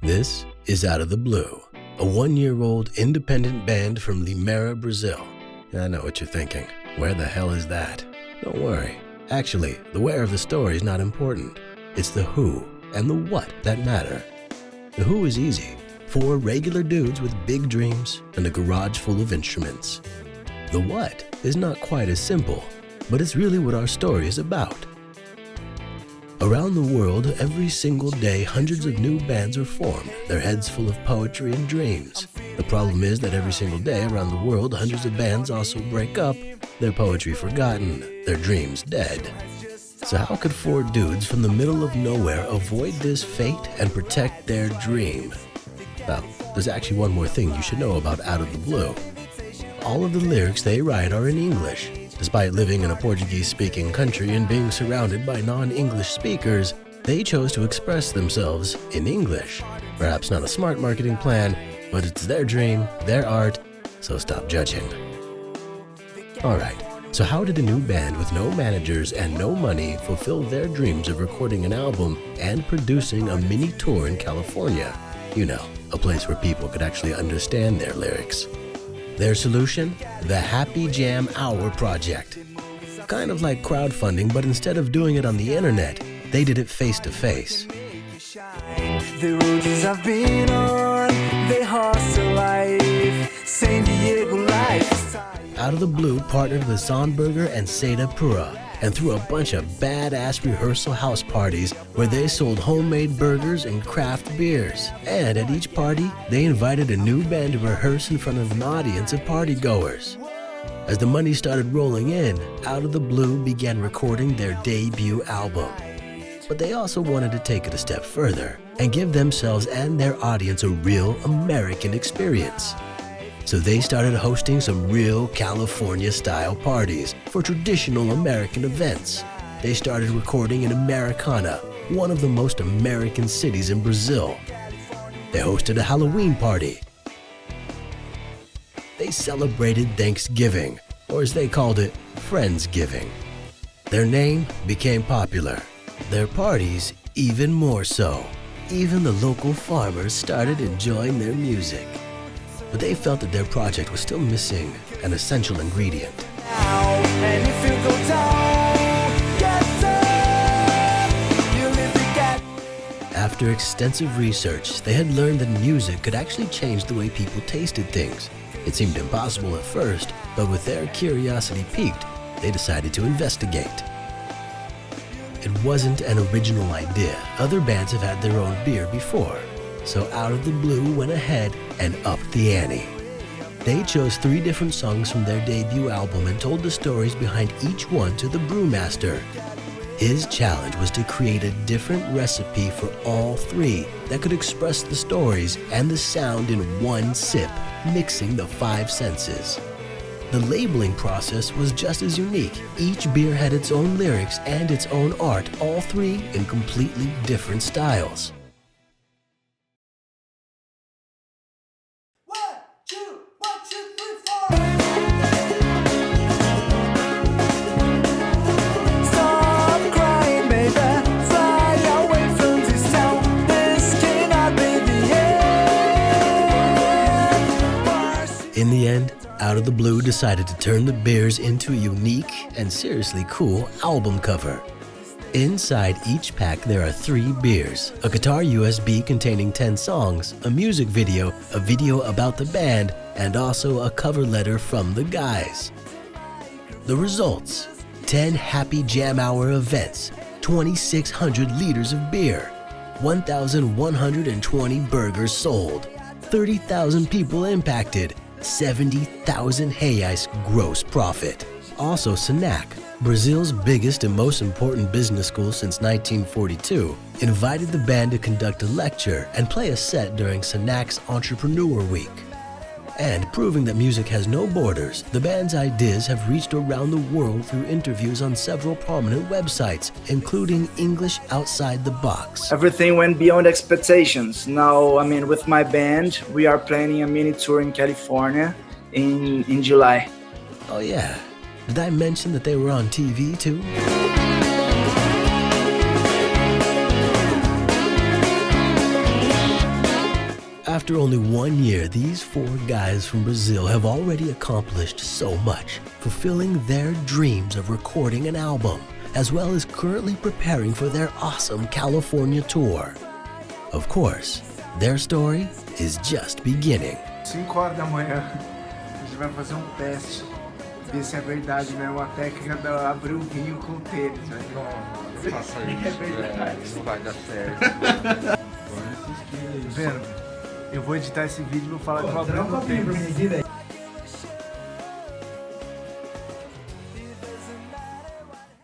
This is Out of the Blue, a one-year-old independent band from Limeira, Brazil. I know what you're thinking. Where the hell is that? Don't worry. Actually, the where of the story is not important. It's the who and the what that matter. The who is easy. 4 regular dudes with big dreams and a garage full of instruments. The what is not quite as simple, but it's really what our story is about. Around the world, every single day, hundreds of new bands are formed, their heads full of poetry and dreams. The problem is that every single day around the world, hundreds of bands also break up, their poetry forgotten, their dreams dead. So how could 4 dudes from the middle of nowhere avoid this fate and protect their dream? Well, there's actually one more thing you should know about Out of the Blue. All of the lyrics they write are in English. Despite living in a Portuguese-speaking country and being surrounded by non-English speakers, they chose to express themselves in English. Perhaps not a smart marketing plan, but it's their dream, their art, so stop judging. Alright, so how did a new band with no managers and no money fulfill their dreams of recording an album and producing a mini tour in California? You know, a place where people could actually understand their lyrics. Their solution? The Happy Jam Hour Project. Kind of like crowdfunding, but instead of doing it on the internet, they did it face-to-face. The roads I've been on, they hustle life, San Diego life. Out of the Blue partnered with Zonberger and Seda Pura and threw a bunch of badass rehearsal house parties where they sold homemade burgers and craft beers. And at each party, they invited a new band to rehearse in front of an audience of partygoers. As the money started rolling in, Out of the Blue began recording their debut album. But they also wanted to take it a step further and give themselves and their audience a real American experience. So they started hosting some real California-style parties for traditional American events. They started recording in Americana, one of the most American cities in Brazil. They hosted a Halloween party. They celebrated Thanksgiving, or as they called it, Friendsgiving. Their name became popular. Their parties even more so. Even the local farmers started enjoying their music. But they felt that their project was still missing an essential ingredient. After extensive research, they had learned that music could actually change the way people tasted things. It seemed impossible at first, but with their curiosity piqued, they decided to investigate. It wasn't an original idea. Other bands have had their own beer before. So Out of the Blue went ahead and upped the ante. They chose 3 different songs from their debut album and told the stories behind each one to the brewmaster. His challenge was to create a different recipe for all 3 that could express the stories and the sound in one sip, mixing the 5 senses. The labeling process was just as unique. Each beer had its own lyrics and its own art, all 3 in completely different styles. In the end, Out of the Blue decided to turn the beers into a unique and seriously cool album cover. Inside each pack there are 3 beers, a guitar USB containing 10 songs, a music video, a video about the band, and also a cover letter from the guys. The results: 10 Happy Jam Hour events, 2,600 liters of beer, 1,120 burgers sold, 30,000 people impacted, 70,000 reais gross profit. Also, Senac, Brazil's biggest and most important business school since 1942, invited the band to conduct a lecture and play a set during Senac's Entrepreneur Week. And proving that music has no borders, the band's ideas have reached around the world through interviews on several prominent websites, including English Outside the Box. Everything went beyond expectations. Now, with my band, we are planning a mini tour in California in July. Oh yeah, did I mention that they were on TV too? After only 1 year, these 4 guys from Brazil have already accomplished so much, fulfilling their dreams of recording an album, as well as currently preparing for their awesome California tour. Of course, their story is just beginning. 5 horas da manhã, a gente vai fazer um teste, ver se é verdade mesmo a técnica de abrir o vinho com o tênis. Não faça isso, não vai dar certo. Vendo? Eu vou editar esse vídeo e vou falar que eu vou abrir o tênis.